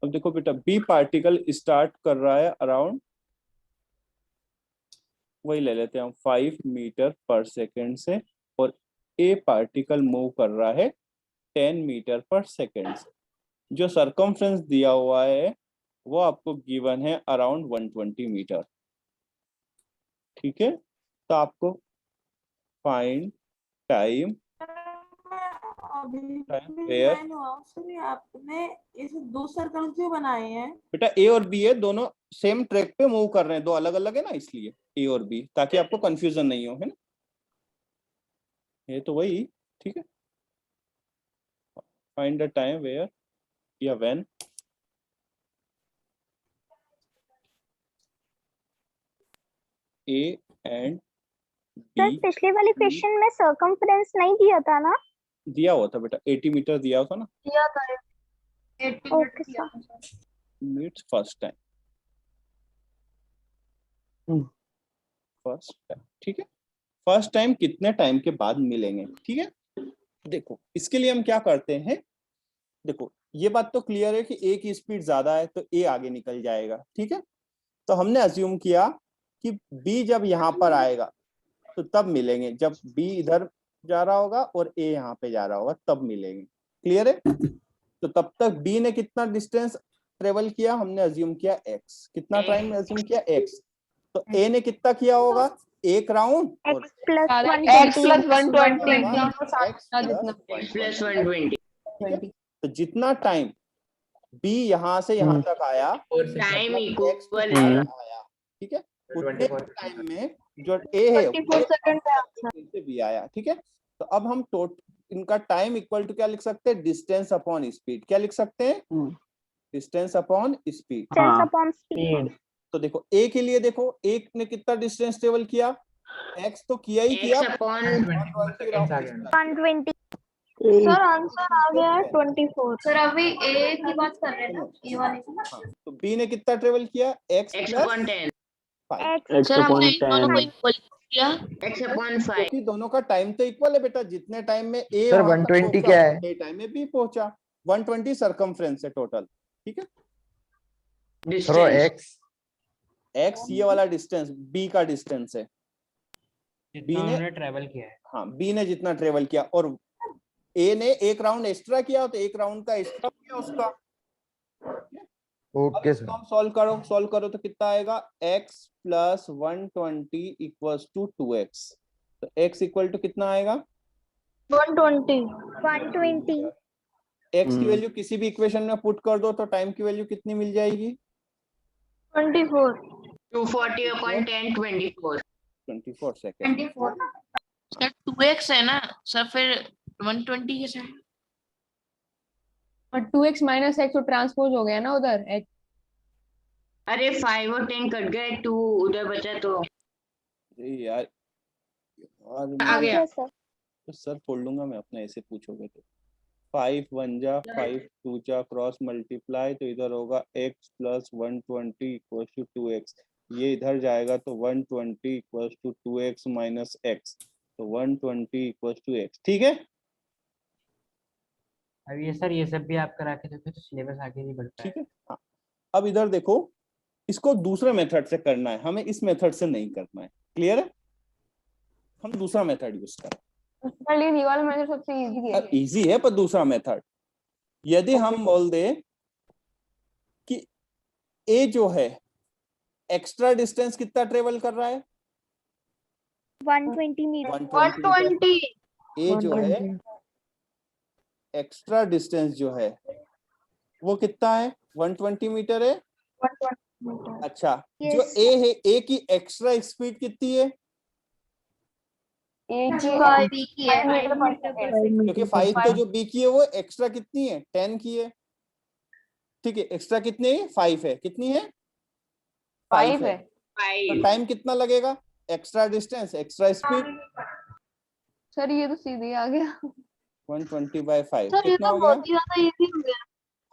अब देखो बेटा, बी पार्टिकल स्टार्ट कर रहा है अराउंड, वही ले लेते हैं हम 5 मीटर पर सेकेंड से, और ए पार्टिकल मूव कर रहा है 10 मीटर पर सेकेंड से। जो सरकमफ्रेंस दिया हुआ है वो आपको गिवन है अराउंड 120 मीटर। ठीक है, तो आपको फाइंड टाइम वेयर, आपने इसे दो सर्कल क्यों बनाए हैं? बेटा ए और बी है, दोनों सेम ट्रैक पे मूव कर रहे हैं, दो अलग अलग है ना, इसलिए ए और बी, ताकि आपको कंफ्यूजन नहीं हो, है ना। ये तो वही, ठीक है। फाइंड द टाइम वेयर या when A and sir B, पिछले वाले क्वेश्चन में सर्कमफ्रेंस नहीं दिया था ना? दिया हुआ था बेटा, 80 मीटर दिया हुआ था ना। दिया था 80 okay sir. Meets first time, first time, ठीक है। फर्स्ट टाइम कितने टाइम के बाद मिलेंगे, ठीक है। देखो इसके लिए हम क्या करते हैं, देखो ये बात तो क्लियर है कि ए की स्पीड ज्यादा है तो ए आगे निकल जाएगा, ठीक है। तो हमने अज्यूम किया कि बी जब यहाँ पर आएगा तो तब मिलेंगे, जब बी इधर जा रहा होगा और ए यहाँ पे जा रहा होगा तब मिलेंगे, क्लियर है। तो तब तक बी ने कितना डिस्टेंस ट्रेवल किया, हमने अज्यूम किया एक्स, कितना टाइम में अज्यूम किया एक्स, तो ए ने कितना किया होगा, एक राउंड, और x plus x plus 120 plus 120। तो जितना टाइम बी यहाँ से यहाँ तक आया, टाइम इक्वल आया, ठीक है। उतने टाइम में जो ए है 24 सेकंड से बी आया, ठीक है। तो अब हम इनका टाइम इक्वल टू क्या लिख सकते हैं, डिस्टेंस अपॉन स्पीड। क्या लिख सकते हैं, डिस्टेंस अपॉन स्पीड। तो देखो ए के लिए, देखो ए ने कितना डिस्टेंस ट्रेवल किया, एक्स तो किया ही किया, 120। सर आंसर आ गया है 24। सर अभी ए की बात कर रहे हैं ना, ए वाले की। तो बी ने कितना ट्रेवल किया, एक्स प्लस 5, सर हमने इन दोनों को इक्वल किया। क्योंकि दोनों का टाइम तो इक्वल है बेटा, जितने टाइम में ए सर 120 क्या है, ए टाइम में बी पहुंचा, 120 सरकमफ्रेंस है टोटल, ठीक है। सर एक्स एक्स ये वाला डिस्टेंस बी का डिस्टेंस है, बी ने ट्रेवल किया है। हाँ, बी ने जितना ट्रेवल किया, और ए ने एक राउंड एक्स्ट्रा किया, तो एक राउंड का एक्स्ट्रा किया उसका। Okay sir. अब सॉल्व करो तो कितना आएगा, x plus 120 equals to 2x। तो x इक्वल टू कितना आएगा, 120। x की वैल्यू किसी भी इक्वेशन में पुट कर दो तो टाइम की वैल्यू कितनी मिल जाएगी, 24। 240 upon 10 24 सेकेंड। 24 सर 2x है ना सर, फिर 120 कैसे है? और 2x माइनस x तो ट्रांसपोज हो गया ना उधर h। अरे 5 और 10 कट गए, 2 उधर बचा तो यार आ गया तो सर फोड़ लूंगा मैं अपना, ऐसे पूछोगे तो 5 1 जा 5 2 जा क्रॉस मल्टीप्लाई, तो इधर होगा x plus 120 equal to 2x, ये इधर जाएगा तो 120 equal to 2x minus x, तो 120 इक्वल टू x, ठीक है। अब ये सर ये सब भी आप करा के देखो तो सिलेबस आगे नहीं बढ़ता है। ठीक है, हाँ। अब इधर देखो, इसको दूसरे मेथड से करना है, हमें इस मेथड से नहीं करना है, क्लियर है। हम दूसरा मेथड यूज करें, ये वाला मेथड सबसे इजी है। इजी है पर दूसरा मेथड, यदि हम बोल दे कि ए जो है एक्स्ट्रा डिस्टेंस कितना ट्रेवल कर रहा है, 120 मीटर। 120। ए जो है एक्स्ट्रा डिस्टेंस जो है वो कितना है, 120 मीटर है। 120 अच्छा, जो ए है, ए की एक्स्ट्रा स्पीड कितनी है, क्योंकि 5 तो जो बी की है वो एक्स्ट्रा कितनी है, 10 की है, ठीक है। एक्स्ट्रा कितनी है, 5 है, कितनी है, 5 है। तो टाइम कितना लगेगा, extra distance extra speed, sir ये तो सीधे आ गया 120/5 सर ये कितना तो हो गया, बहुत ही ज्यादा इजी हो गया।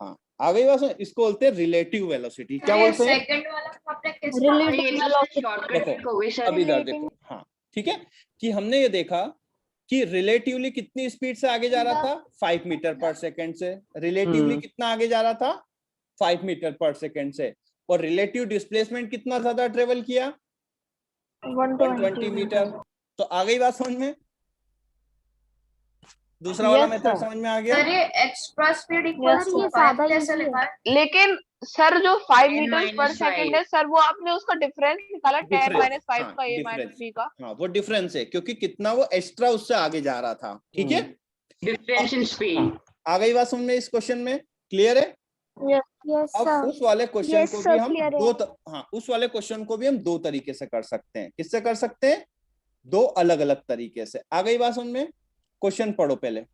हाँ आ गई बात। इसको बोलते हैं रिलेटिव वेलोसिटी। क्या बोलते हैं, सेकंड वाला आपने कैसे देखो अब इधर देखो, हाँ ठीक है, कि हमने ये देखा कि रिलेटिवली कितनी स्पीड से आगे जा रहा था, 5 मीटर पर सेकंड से, रिलेटिवली कितना आगे जा रहा था, 5 मीटर पर सेकेंड से, और रिलेटिव डिस्प्लेसमेंट कितना ज्यादा ट्रेवल किया? 120 मीटर। तो आ गई बात समझ में? दूसरा वाला मेथड समझ में आ गया? सर ये extra speed equals Sir, two ये 5 ज्यादा कैसे easy है। लिखा है? लेकिन सर जो 5 10 मीटर पर minus सेकंड 5 है सर, वो आपने उसका डिफरेंस निकाला 10 Difference, माइनस 5 हाँ, का, a difference। माइनस b का। हाँ, वो डिफरेंस है, क्योंकि कितना वो एक्स्ट्रा उससे आगे जा रहा था। ठीक है, difference in speed आ गई बात समझ में इस क्वेश्चन में? क्लियर है? Yes, अब sir. उस वाले क्वेश्चन Yes, को sir, भी हम clear है। हाँ, उस वाले क्वेश्चन को भी हम दो तरीके से कर सकते हैं। किससे कर सकते हैं? दो अलग अलग तरीके से। आ गई बात समझ में? क्वेश्चन पढ़ो पहले।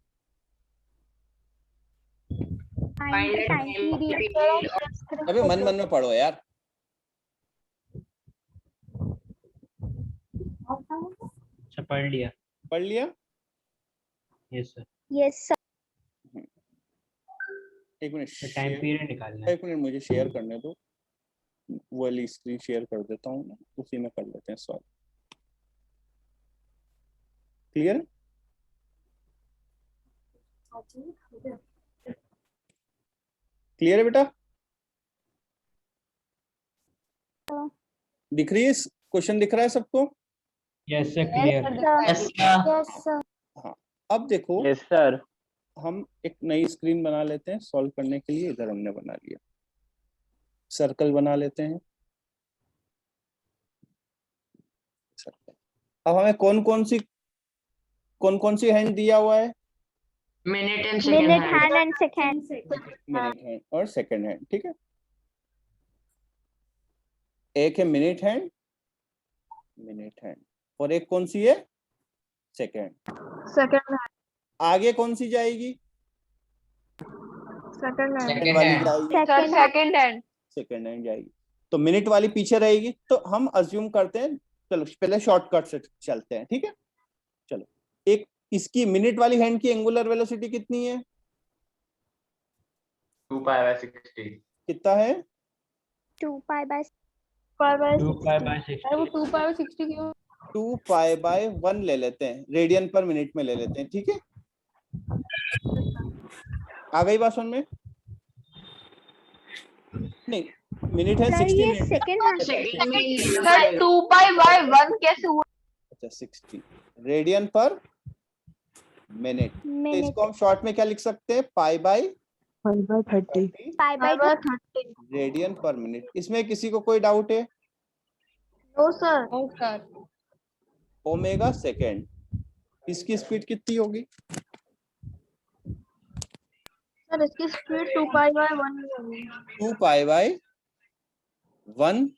Time period of अबे मन मन में पढ़ो यार। अच्छा पढ़ लिया। पढ़ लिया? Yes sir. Yes, sir. एक मिनट, टाइम पीरियड निकालना है। एक मिनट मुझे शेयर करने दो, वो वाली स्क्रीन शेयर कर देता हूँ, उसी में कर लेते हैं सॉल्व। क्लियर? क्लियर है बेटा? दिख रही है? क्वेश्चन दिख रहा है सबको? Yes sir clear. Yes, sir. हाँ, अब देखो, यस सर। हम एक नई स्क्रीन बना लेते हैं सॉल्व करने के लिए। इधर हमने बना लिया, सर्कल बना लेते हैं, सर्कल। अब हमें कौन कौन सी हैंड दिया हुआ है? minute and second Minute hand hand and second. Minute hand और सेकंड हैंड। ठीक है, एक है मिनट हैंड, और एक कौन सी है? सेकंड। आगे कौन सी जाएगी? सेकंड सेकंड वाली जाएगी। Sir second hand. Second hand जाएगी, तो मिनट वाली पीछे रहेगी। तो हम अज्यूम करते हैं, चलो पहले शॉर्टकट से चलते हैं। ठीक है, चलो, एक इसकी मिनट वाली हैंड की एंगुलर वेलोसिटी कितनी है? 2π/60। कितना है? 2 pi by 2π/60। अरे वो 2 pi/60 क्यों? 2π/1 ले लेते हैं, रेडियन पर मिनट में ले लेते हैं। ठीक है, आ गई बात समझ में? नहीं, मिनट है sir, 60 ये मिनट। second hand. second में सर 2π/1 कैसे हुआ? अच्छा, 60 रेडियन पर मिनट। तो Minute. इसको हम शॉर्ट में क्या लिख सकते हैं? π/30 Pi by 30. Radian per minute. इसमें किसी को कोई डाउट है? No sir. Oh, sir. Omega second, इसकी स्पीड कितनी होगी? सर इसकी स्पीड 2π/1 होगी। 2π/1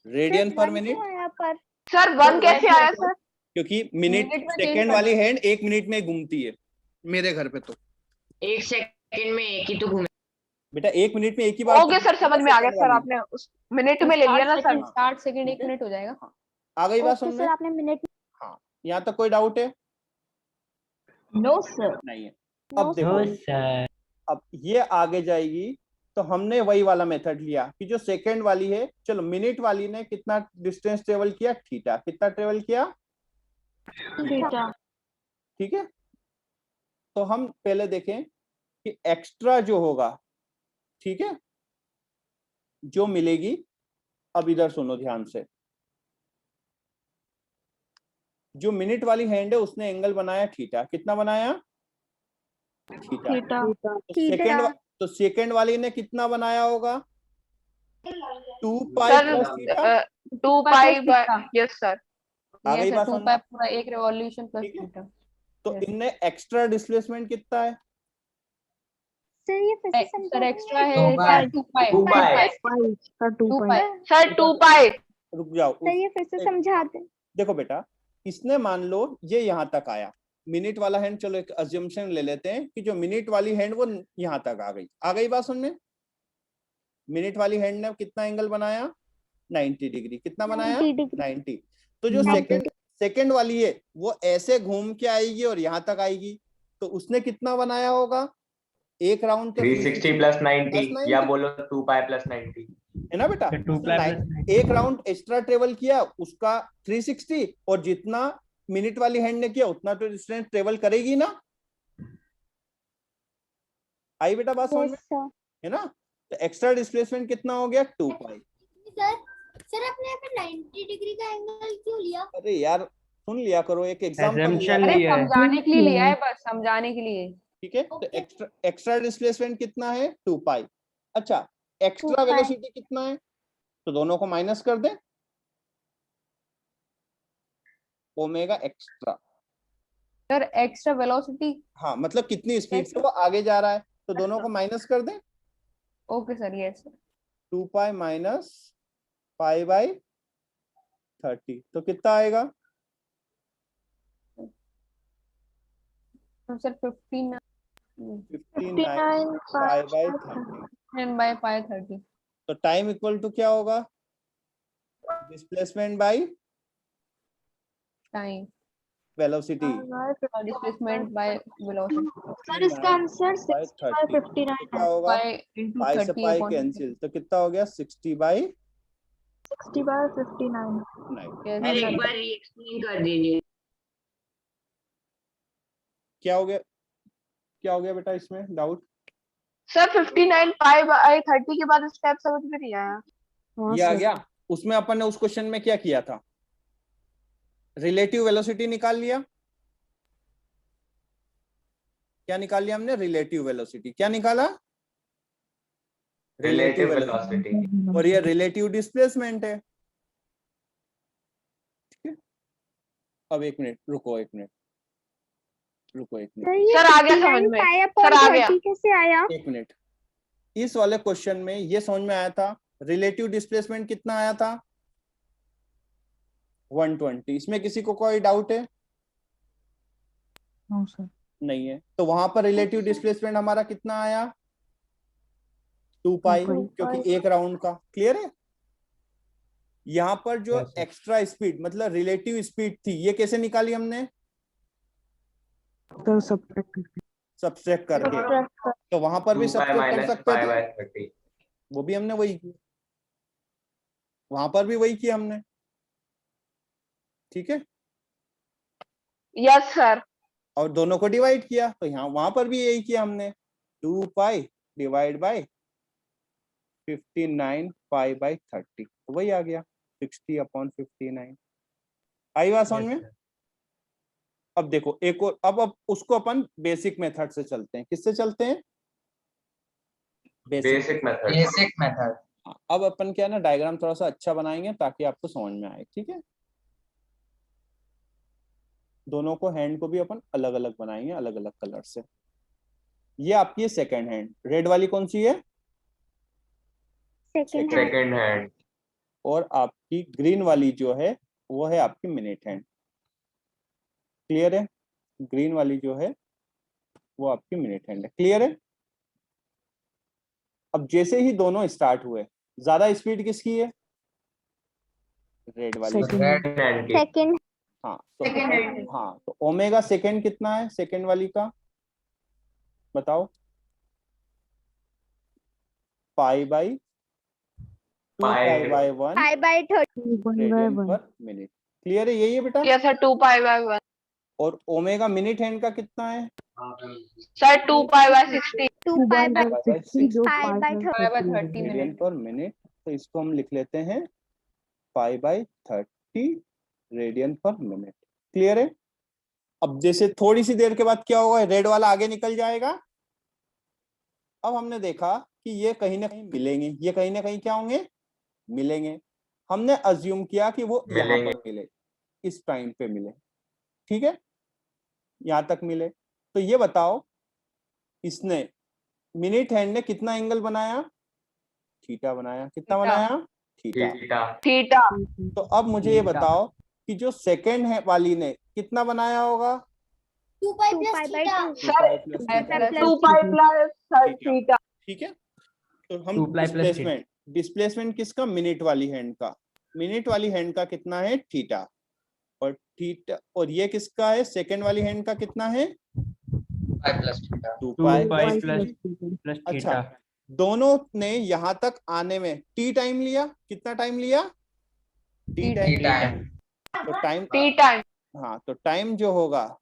रेडियन पर One मिनट, क्यों आया पर? सर 1 कैसे आया सर? क्योंकि मिनट मिनट में सेकेंड change वाली हैंड 1 मिनट में घूमती है मेरे घर पे। तो एक सेकंड में एक ही तो घूमे। बेटा 1 मिनट में एक ही बार ओके सर, समझ में आ गया सर, आपने उस मिनट में ले लिया ना सर। 60 सेकंड 1 मिनट हो जाएगा। आ गई बात Okay, समझ sir, में? आपने minute. हाँ, यहाँ तक कोई डाउट है? No sir. नहीं है। No, अब देखो, यस सर। अब ये आगे जाएगी, तो हमने वही वाला मेथड लिया कि जो सेकंड वाली है, चलो मिनट वाली ने कितना डिस्टेंस ट्रेवल किया? थीटा। कितना ट्रेवल किया? थीटा। ठीक है, तो हम पहले देखें कि एक्स्ट्रा जो होगा, ठीक है, जो मिलेगी। अब इधर सुनो ध्यान से, जो मिनट वाली हैंड है उसने एंगल बनाया थीटा। कितना बनाया? थीटा। तो सेकंड वाली ने कितना बनाया होगा? 2π sir plus theta. 2π yes sir. आ गई बात 2 समझ? pi पूरा एक रिवॉल्यूशन प्लस ठीक है। थीटा। तो Yes. इनने एक्स्ट्रा डिस्प्लेसमेंट कितना है? Sir, ये फिर से सर समझा एक्स्ट्रा है 2 pi. Sir 2 pi। 2π। 2 pi। Sir 2π। रुक जाओ, Sir, ये फिर से समझा दे. देखो बेटा, इसने मान लो ये यहाँ तक आया, मिनट वाला हैंड, चलो एक अज्यूमशन ले लेते हैं कि जो मिनट वाली हैंड वो यहाँ तक आ गई। आ गई बात समझ में? मिनट वाली हैंड ने कितना एंगल बनाया? 90 डिग्री। कितना बनाया? 90 degree. 90। तो जो सेकंड वाली है वो ऐसे घूम के आएगी और यहाँ तक आएगी, तो उसने कितना बनाया होगा? एक राउंड 360 + 90 या बोलो 2π + 90 है ना बेटा? 2 pi plus 90। एक राउंड एक्स्ट्रा ट्रेवल किया, उसका 360, और जितना मिनट वाली हैंड ने किया उतना तो डिस्टेंस ट्रेवल करेगी ना। आई बेटा बात समझ में? Yes, sir. है ना? तो एक्स्ट्रा डिस्प्लेसमेंट कितना हो गया 2 पाई। सर आपने यहाँ पे 90 डिग्री का एंगल क्यों लिया? अरे यार सुन लिया करो, एक एग्जांपल Assumption अरे लिया है। समझाने के लिए लिया है, बस समझाने के लिए। ठीक है। तो एक्स्ट्रा डिस्प्लेसमेंट कितना है 2 पाई। अच्छा एक्स्ट्रा 2 पाई। वेलोसिटी कितना है, तो दोनों को माइनस कर दें, omega extra. Sir extra velocity. हाँ मतलब कितनी स्पीड से वो आगे जा रहा है, तो दोनों को माइनस कर दें, okay sir, yes sir. 2 pi minus pi by 30, तो कितना आएगा? Sir 59 59 pi by 30। By pi 30। तो टाइम इक्वल टू क्या होगा? Displacement by time velocity. Displacement by velocity sir इसका आंसर 60/59 क्या है। होगा? बाय इनटू पाई से 30 पाई अपॉन कैंसिल, तो कितना हो गया 60/9। 60/59। फिर एक बार एक्सप्लेन कर दीजिए। क्या हो गया, क्या हो गया बेटा इसमें डाउट? सर 59 पाई बाई 30 के बाद स्टेप समझ में नहीं आया। ये आ गया। उसमें अपन ने उस क्वेश्चन में क्या किया था, रिलेटिव वेलोसिटी निकाल लिया। क्या निकाल लिया हमने? Relative velocity. क्या निकाला? Relative velocity. और ये रिलेटिव डिस्प्लेसमेंट है। ठीक है। अब एक मिनट रुको, एक मिनट रुको, एक मिनट, सर आ गया समझ में। सर आ गया। कैसे आया? एक मिनट। इस वाले क्वेश्चन में ये समझ में आया था, रिलेटिव डिस्प्लेसमेंट कितना आया था 120। इसमें किसी को कोई डाउट है? No sir. नहीं है। तो वहां पर रिलेटिव डिस्प्लेसमेंट हमारा कितना आया 2 पाई, क्योंकि एक राउंड का। क्लियर है? यहाँ पर जो Yes, sir. एक्स्ट्रा स्पीड मतलब रिलेटिव स्पीड थी, ये कैसे निकाली हमने? सब्सट्रैक्ट करके। तो वहां पर भी 2 पाई सब्सट्रैक्ट कर माइनस सकते पाई थे, बाई 30। वो भी हमने वही किया, वहां पर भी वही किया हमने। ठीक है। Yes sir. और दोनों को डिवाइड किया, तो यहाँ वहां पर भी यही किया हमने, 2 pi divide by 59 pi by 30, तो वही आ गया 60/59। आई बात समझ में? अब देखो एक और, अब उसको अपन बेसिक मेथड से चलते हैं। किससे चलते हैं? Basic method. Basic method. हाँ, अब अपन क्या है ना, डायग्राम थोड़ा सा अच्छा बनाएंगे ताकि आपको समझ में आए। ठीक है। दोनों को हैंड को भी अपन अलग अलग बनाएंगे, अलग अलग कलर से। ये आपकी सेकंड हैंड, रेड वाली कौन सी है? Second hand. और आपकी ग्रीन वाली जो है वो है आपकी मिनट हैंड। क्लियर है? ग्रीन वाली जो है वो आपकी मिनट हैंड है। क्लियर है? अब जैसे ही दोनों स्टार्ट हुए, ज्यादा स्पीड किसकी है? रेड वाली। रेड हैंड की। सेकंड। हाँ तो हाँ तो ओमेगा सेकंड कितना है सेकंड वाली का? बताओ। Pi by 2 pi by 1 pi by 30। Radian per minute. Clear है? यही है बेटा। Yes sir 2 pi by 1। और ओमेगा मिनट हैंड का कितना है? Sir 2 pi by 60। 2 pi by pi by 6 pi by 30। 30 radian minute. पर मिनट। तो इसको हम लिख लेते हैं pi by 30 radian per minute. Clear है? अब जैसे थोड़ी सी देर के बाद क्या होगा, रेड वाला आगे निकल जाएगा। अब हमने देखा कि ये कहीं ना कहीं मिलेंगे, ये कहीं ना कहीं क्या होंगे, मिलेंगे। हमने अज्यूम किया कि वो यहाँ पर मिले, इस टाइम पे मिले। ठीक है, यहां तक मिले। तो ये बताओ इसने मिनट हैंड ने कितना एंगल बनाया? थीटा बनाया। कितना बनाया? थीटा। थीटा। तो अब मुझे ये बताओ कि जो सेकंड है वाली ने कितना बनाया होगा? 2 पाई 2 pi plus by theta. 2। Sir 2 pi plus theta. ठीक है। तो हम डिस्प्लेसमेंट किसका? मिनट वाली हैंड का। मिनट वाली हैंड का कितना है? थीटा। और थीटा, और ये किसका है? सेकंड वाली हैंड का कितना है? 2 पाई प्लस अच्छा, दोनों ने यहां तक आने में टी टाइम लिया। कितना टाइम लिया? T time. तो टाइम टी टाइम। हाँ, तो टाइम जो होगा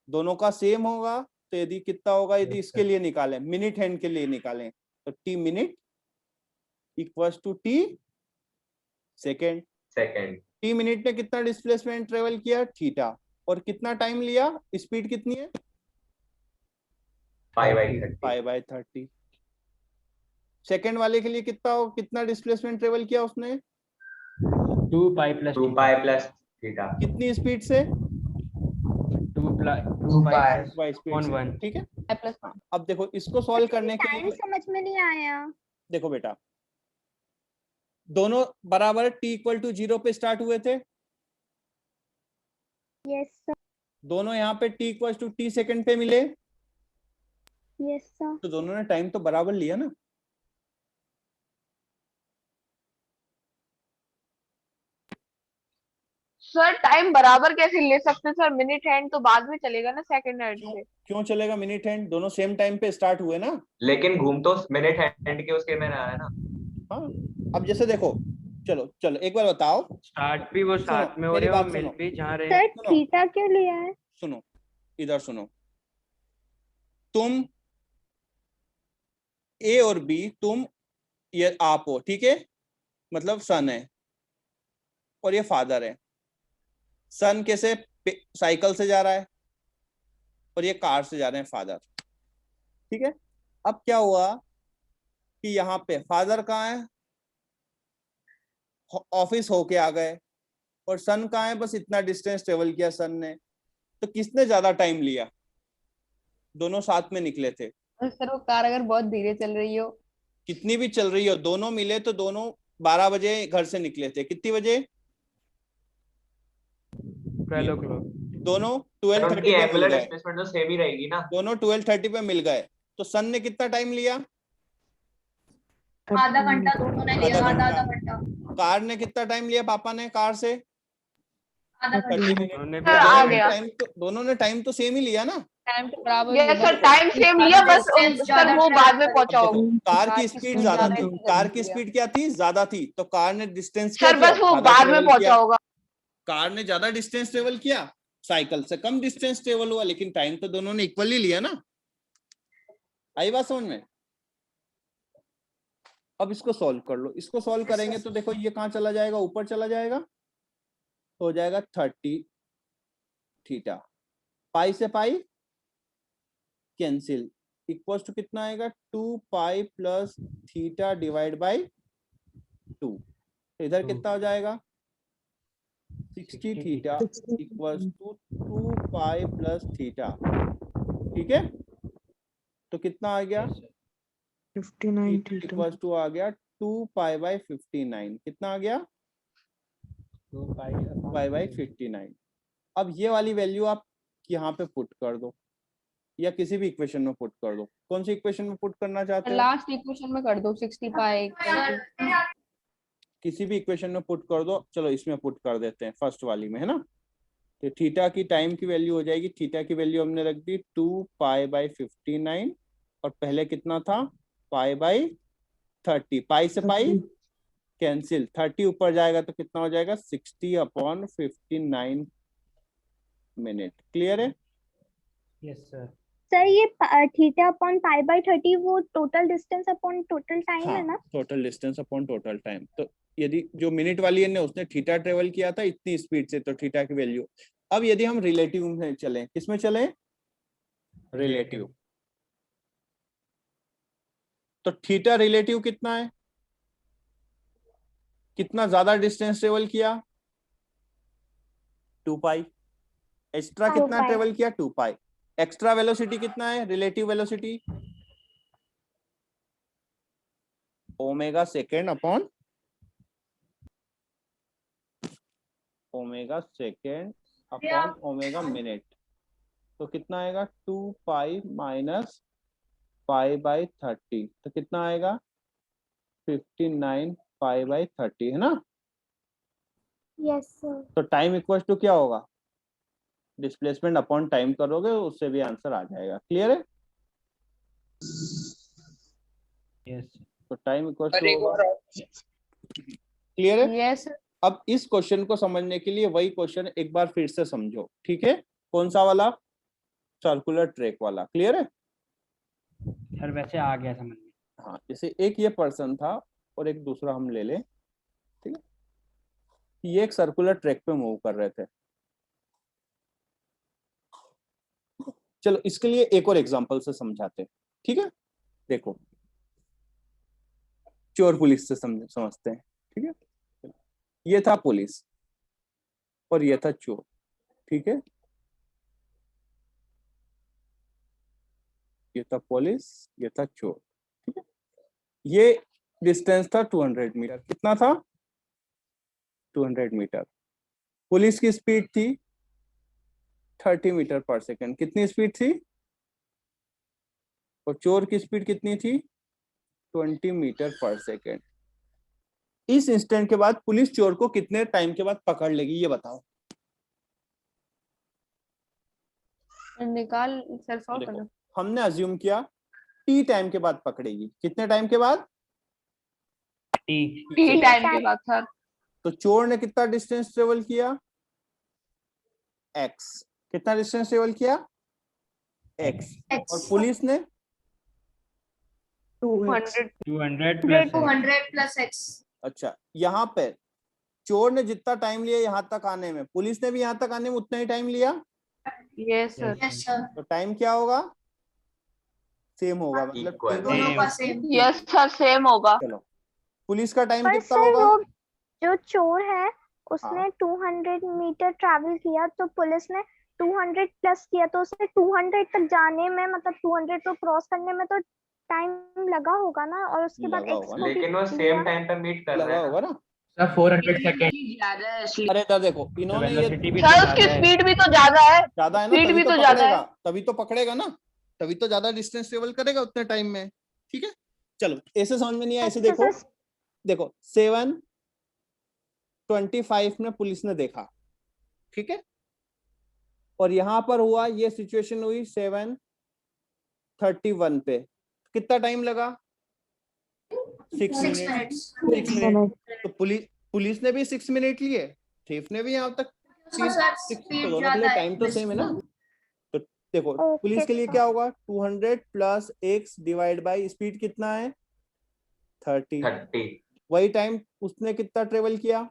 दोनों का सेम होगा। तो यदि कितना होगा, यदि इसके लिए निकालें, मिनट हैंड के लिए निकालें, तो T minute equals to T second. Second. T minute ने कितना डिस्प्लेसमेंट ट्रेवल किया थीटा, और कितना टाइम लिया, स्पीड कितनी है 5/30। 5/30। सेकेंड वाले के लिए कितना डिस्प्लेसमेंट ट्रेवल किया उसने, 2 pi plus 2 pi plus theta. कितनी स्पीड से, 2 पाई y स्पीड से, 1 ठीक है। I plus हाँ, अब देखो इसको सॉल्व करने के लिए समझ में नहीं आया। देखो बेटा, दोनों बराबर t इक्वल टू 0 पे स्टार्ट हुए थे, यस सर, दोनों यहाँ पे t equal to t second पे मिले, यस सर। तो दोनों ने टाइम तो बराबर लिया ना। सर टाइम बराबर कैसे ले सकते हैं सर? मिनट हैंड तो बाद में चलेगा ना सेकंड हैंड से। क्यों चलेगा, मिनट हैंड दोनों सेम टाइम पे स्टार्ट हुए ना। लेकिन घूम तो मिनट हैंड के उसके में रहा है ना। हाँ, अब जैसे देखो, चलो चलो एक बार बताओ, स्टार्ट भी वो साथ में हो मेरी रहे और बात मिल सुनो। भी जहाँ रहे। सर सुनो। थीटा क्यों लिया है? सुनो इधर सुनो, तुम ए और बी, तुम ये आप हो, ठीक है, मतलब सन है और ये फादर है। सन कैसे साइकिल से जा रहा है और ये कार से जा रहे हैं फादर, ठीक है। अब क्या हुआ कि यहाँ पे फादर कहाँ है, ऑफिस होके आ गए, और सन कहाँ है, बस इतना डिस्टेंस ट्रेवल किया सन ने। तो किसने ज्यादा टाइम लिया, दोनों साथ में निकले थे। सर वो कार अगर बहुत धीरे चल रही हो, कितनी भी चल रही हो, दोनों मिले तो दोनों 12 बजे घर से निकले थे। कितनी बजे, 12 o'clock। दोनों पर 12:30 उनकी पे मिल एंगुलर गए, डिस्प्लेसमेंट तो सेम ही रहेगी ना। दोनों 12:30 पे मिल गए। तो सन ने कितना टाइम लिया, आधा घंटा दोनों ने लिया, आधा आधा घंटा। घंटा, कार ने कितना टाइम लिया पापा ने कार से, आधा घंटा। 30 मिनट। उन्होंने भी सर आ गया। दोनों ने टाइम तो सेम ही लिया ना। टाइम तो बराबर यस ही सर है। टाइम सेम लिया, बस सर वो बाद में पहुंचा अब होगा। देखो, कार की कार की स्पीड स्पीड ज्यादा ज्यादा थी, है, कार की जल्दी स्पीड क्या थी, ज्यादा थी, तो कार ने डिस्टेंस क्या सर किया, बस वो ज्यादा बाद में ट्रेवल पहुंचा किया। होगा। कार ने ज्यादा डिस्टेंस ट्रेवल किया, साइकिल से कम डिस्टेंस ट्रेवल हुआ, लेकिन टाइम तो दोनों ने इक्वली लिया ना। आई बात समझ में। अब इसको सॉल्व कर लो, इसको सॉल्व करेंगे तो देखो ये कहाँ चला जाएगा, ऊपर चला जाएगा, तो हो जाएगा 30 थीटा, पाई से पाई कैंसिल, इक्वल टू कितना आएगा 2 pi plus theta divide by 2। इधर कितना हो जाएगा 60 theta equals to 2 pi plus theta, ठीक है। तो कितना आ गया 59 इक्वल्स टू आ गया 2 पाई बाई 59, कितना आ गया 2 पाई बाई 59। अब ये वाली वैल्यू आप यहाँ पे पुट कर दो, या किसी भी इक्वेशन में पुट कर दो। कौन सी इक्वेशन में पुट करना चाहते हो, लास्ट इक्वेशन में कर दो 60 पाई। किसी भी इक्वेशन में पुट कर दो। चलो इसमें पुट कर देते हैं, फर्स्ट वाली में, है ना। तो थीटा की टाइम की वैल्यू हो जाएगी, थीटा की वैल्यू हमने रख दी 2 पाई बाई 59, और पहले कितना था पाई बाई 30, पाई से पाई कैंसिल, 30 ऊपर जाएगा तो कितना हो जाएगा 60/59 मिनट। क्लियर है। Yes sir. सर ये थीटा अपॉन पाई बाय 30 वो total distance upon total time है ना? Total distance upon total time. तो यदि जो मिनट वाली है ने उसने थीटा ट्रेवल किया था इतनी स्पीड से, तो थीटा की वैल्यू। अब यदि हम रिलेटिव में चलें, किसमें चलें, रिलेटिव, तो थीटा रिलेटिव कितना है, कितना ज्यादा डिस्टेंस ट्रेवल किया 2 पाई, एक्स्ट्रा 2 कितना पाई। ट्रेवल किया 2 पाई, एक्स्ट्रा वेलोसिटी कितना है, relative velocity omega second upon omega second upon omega minute. तो कितना आएगा 2 पाई माइनस पाई बाई 30, तो कितना आएगा 59 पाई बाई 30, है ना। Yes sir. तो टाइम इक्वल टू क्या होगा, डिस्प्लेसमेंट अपॉन टाइम करोगे उससे भी आंसर आ जाएगा। क्लियर है। यस तो टाइम इक्वल टू, क्लियर है। यस अब इस क्वेश्चन को समझने के लिए वही क्वेश्चन एक बार फिर से समझो, ठीक है। कौन सा वाला, सर्कुलर ट्रैक वाला। क्लियर है। सर वैसे आ गया समझ में। हाँ जैसे एक ये पर्सन था और एक दूसरा हम ले ले, ठीक है, ये एक सर्कुलर ट्रैक पे मूव कर रहे थे। चलो इसके लिए एक और एग्जांपल से समझाते हैं, ठीक है। देखो चोर पुलिस से समझते हैं, ठीक है। ये था पुलिस और ये था चोर, ठीक है। ये था पुलिस, ये था चोर, ठीक है। ये डिस्टेंस था 200 मीटर। कितना था? 200 मीटर। पुलिस की स्पीड थी 30 मीटर पर सेकेंड। कितनी स्पीड थी? और चोर की स्पीड कितनी थी? 20 मीटर पर सेकेंड। इस इंस्टेंट के बाद पुलिस चोर को कितने टाइम के बाद पकड़ लेगी, ये बताओ। निकाल सेल्फ आउट कर लो। हमने अज्यूम किया टी टाइम के बाद पकड़ेगी। कितने टाइम के बाद? टी टाइम के बाद सर। तो चोर ने कितना डिस्टेंस ट्रेवल किया? x। कितना डिस्टेंस ट्रेवल किया? x। और पुलिस ने 200 प्लस x। अच्छा, यहाँ पे चोर ने जितना टाइम लिया यहाँ तक आने में, पुलिस ने भी यहाँ तक आने में उतना ही टाइम लिया। Yes sir. Yes sir. तो टाइम क्या होगा? सेम होगा, मतलब Equal. दोनों का सेम। यस सर सेम होगा। चलो पुलिस का टाइम पर कितना सर होगा? वो जो चोर है उसने हाँ। 200 मीटर ट्रैवल किया तो पुलिस ने 200 प्लस किया, तो उसने 200 तक जाने में, मतलब 200 को क्रॉस करने में तो टाइम लगा होगा ना, और उसके बाद लगा एक्स होगा को भी लेकिन वो लिया। सेम टाइम पे मीट कर रहे लगा हैं होगा ना। ना। Sir 400 second. ज्यादा है इसलिए। अरे इधर देखो, इन्होंने ये वेलोसिटी भी तो सर ज्यादा उसकी है। स्पीड भी तो ज्यादा है। ज्यादा है ना, Speed तभी भी तो तो ज्यादा पकड़ेगा, है। तभी तो पकड़ेगा ना, तभी तो ज्यादा डिस्टेंस ट्रेवल करेगा उतने टाइम में, ठीक है। चलो ऐसे समझ में नहीं आया, ऐसे अच्छा, देखो। सर, देखो 7:25 में पुलिस ने देखा, ठीक है। और यहां पर हुआ, ये सिचुएशन हुई 7:31 पे। कितना टाइम लगा? 6 6 मिनट। मिनट्स। 6 मिनट। तो पुलिस ने भी 6 मिनट लिए, थीफ ने भी यहाँ तक सर 6, स्पीड तो दोनों के ज्यादा लिए है। टाइम तो सेम है ना। तो देखो ओके पुलिस के लिए सर। क्या होगा? 200 plus x divide by speed कितना है? 30। 30। वही टाइम उसने कितना ट्रेवल किया?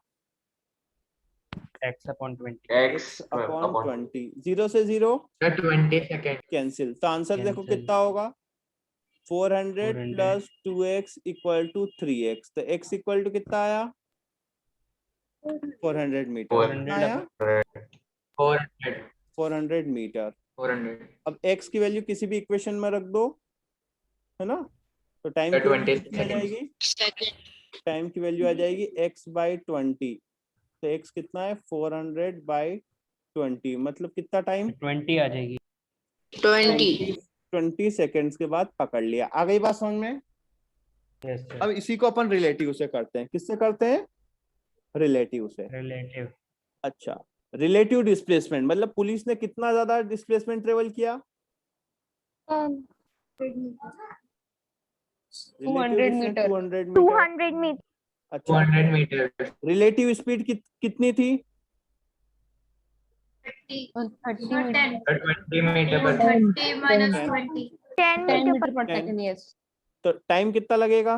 x/20। x/20। 0 से 0 सर 20 सेकंड। कैंसिल। तो आंसर देखो Cancel. कितना होगा? 400 plus 2x equal to 3x। तो x इक्वल टू कितना आया? 400 मीटर। 400 कितना आया? 400 400 मीटर। 400 अब x की वैल्यू किसी भी इक्वेशन में रख दो, है ना। तो टाइम सर की वैल्यू 20 कितनी आ सेकंड। जाएगी? टाइम की वैल्यू आ जाएगी x/20। तो x कितना है? 400/20, मतलब कितना टाइम? 20 आ जाएगी। 20 सेकेंड्स के बाद पकड़ लिया। आ गई बात समझ में? Yes sir. अब इसी को अपन रिलेटिव से करते हैं। किससे करते हैं? रिलेटिव से। रिलेटिव। अच्छा, रिलेटिव डिस्प्लेसमेंट मतलब पुलिस ने कितना ज्यादा डिस्प्लेसमेंट ट्रेवल किया? 200 मीटर। 200 मीटर। 200 मीटर। अच्छा, 200 मीटर। रिलेटिव स्पीड कितनी थी? 30 10 मीटर। 20 मीटर पर 30 minus 20। 10 10 मीटर मीटर पर 10। सेकंड। यस। तो टाइम कितना लगेगा?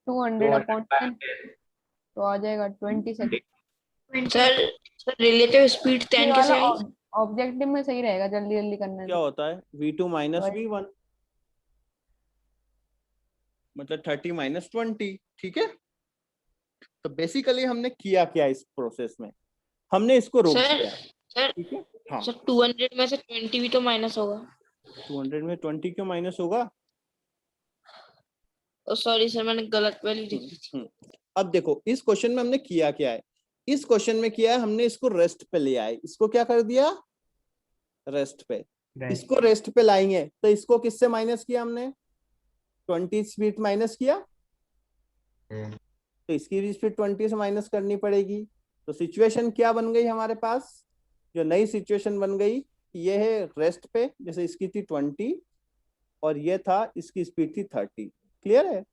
200 अपॉन 10 तो आ जाएगा 20 सेकंड। सर रिलेटिव स्पीड 10 कैसे आई? ऑब्जेक्टिव में सही रहेगा, जल्दी जल्दी करना क्या है। होता है? v2 माइनस v1, मतलब 30 माइनस 20, ठीक है। तो बेसिकली हमने किया क्या इस प्रोसेस में? हमने इसको रोक सर दिया, सर ठीक है। हाँ, सर 200 में से 20 भी तो माइनस होगा। 200 में 20 क्यों माइनस होगा? सॉरी सर मैंने गलत वैल्यू लिखी थी। अब देखो इस क्वेश्चन में हमने किया क्या है? इस क्वेश्चन में किया है हमने इसको रेस्ट पे ले आए। इसको क्या कर दिया? रेस्ट पे। इसको रेस्ट पे लाएंगे तो इसको किससे माइनस किया हमने? 20 स्पीड माइनस किया, तो इसकी भी स्पीड 20 से माइनस करनी पड़ेगी। तो सिचुएशन क्या बन गई हमारे पास? जो नई सिचुएशन बन गई ये है रेस्ट पे, जैसे इसकी थी 20 और ये था, इसकी स्पीड थी 30। क्लियर है?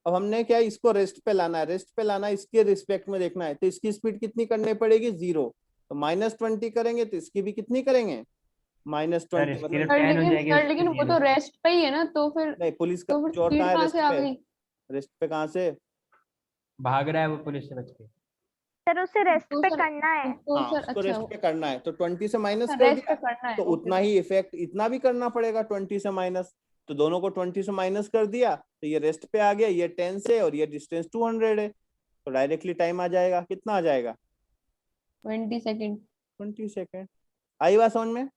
अब हमने क्या, इसको रेस्ट पे लाना है। रेस्ट पे लाना है, इसके रिस्पेक्ट में देखना है। तो इसकी स्पीड कितनी करनी पड़ेगी? 0। तो -20 करेंगे तो इसकी भी कितनी करेंगे? माइनस सर 20 स्पीड मतलब 10 हो लेकिन जाएगी सर उसकी लेकिन वो speed तो रेस्ट पे ही है ना, तो फिर नहीं, पुलिस का चोर स्पीड कहाँ है? कहाँ रेस्ट से आ पे गई? रेस्ट पे कहाँ से? भाग रहा है वो पुलिस से बच के। सर उसे रेस्ट तो पे सर करना है। तो हाँ, सर उसको अच्छा रेस्ट पे करना है, तो 20 से माइनस कर रेस्ट पे दिया करना है, तो ओके उतना ही इफेक्ट इतना भी करना पड़ेगा 20 से माइनस। तो दोनों को 20 से माइनस कर दिया तो ये रेस्ट पे आ गया, ये 10 से, और ये डिस्टेंस 200 है, तो डायरेक्टली टाइम आ जाएगा। कितना आ जाएगा? 20 सेकंड। 20 सेकेंड। आई बात समझ में?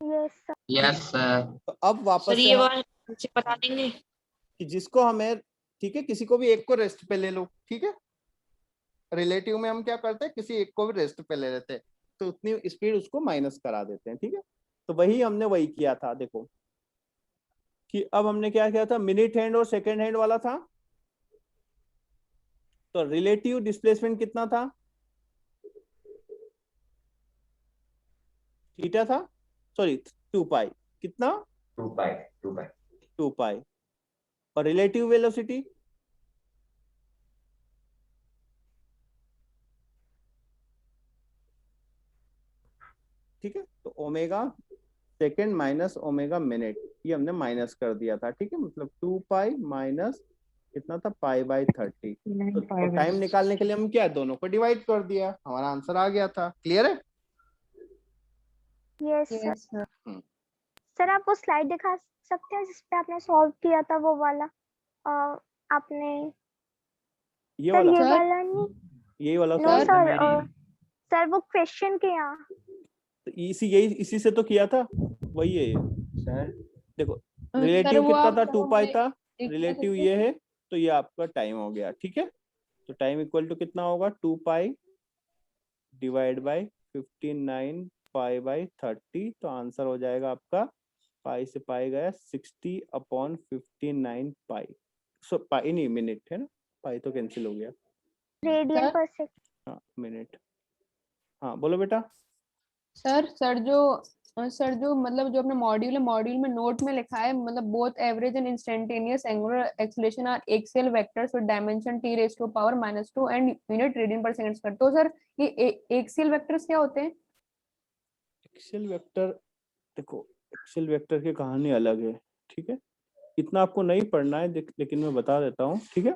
Yes sir. Yes sir. तो अब वापस सर से ये हम बात मुझे बता देंगे? कि जिसको हमें, ठीक है, किसी को भी एक को रेस्ट पे ले लो, ठीक है। रिलेटिव में हम क्या करते हैं, किसी एक को भी रेस्ट पे ले लेते हैं, तो उतनी स्पीड उसको माइनस करा देते हैं, ठीक है। तो हमने वही किया था। देखो कि अब हमने क्या किया था, मिनट हैंड और सेकेंड हैंड वाला था, तो रिलेटिव डिस्प्लेसमेंट कितना था? थीटा था, सॉरी 2 पाई। कितना? 2 पाई 2 पाई 2 पाई। और रिलेटिव वेलोसिटी ठीक है, तो omega second minus omega minute, ये हमने माइनस कर दिया था, ठीक है। मतलब 2 पाई माइनस कितना था, पाई/30। तो टाइम निकालने के लिए हम क्या, दोनों को डिवाइड कर दिया, हमारा आंसर आ गया था। क्लियर है? Yes sir. Yes sir. Sir आप वो स्लाइड दिखा सकते हैं जिसपे आपने सॉल्व किया था वो वाला? आपने ये सर वाला, ये सर? वाला नहीं, यही वाला नो सर। सर। सर वो क्वेश्चन के यहाँ। तो इसी से तो किया था, वही है ये। सर देखो सर रिलेटिव वो कितना आप था, 2 पाई मुझे था, एक रिलेटिव सकते ये है, तो ये आपका टाइम हो गया, ठीक है। तो टाइम इक्वल टू कितना होगा, 2 पाई डिवाइड बाई 59 पाई/30। तो आंसर हो जाएगा आपका, पाई से पाई गया 60/59 पाई। सो पाई नहीं, मिनट है ना, पाई तो कैंसिल हो गया। Radian sir? पर सेकंड। हाँ मिनट। हाँ बोलो बेटा। सर जो मतलब जो अपने मॉड्यूल है, मॉड्यूल में नोट में लिखा है मतलब both average and instantaneous angular acceleration are axial vectors with dimension t raised to power -2 and unit radian per second square. तो सर ये एक्सियल वेक्टर्स क्या होते हैं? एक्सेल वेक्टर, देखो एक्सेल वेक्टर की कहानी अलग है, ठीक है। इतना आपको नहीं पढ़ना है, लेकिन मैं बता देता हूँ, ठीक है।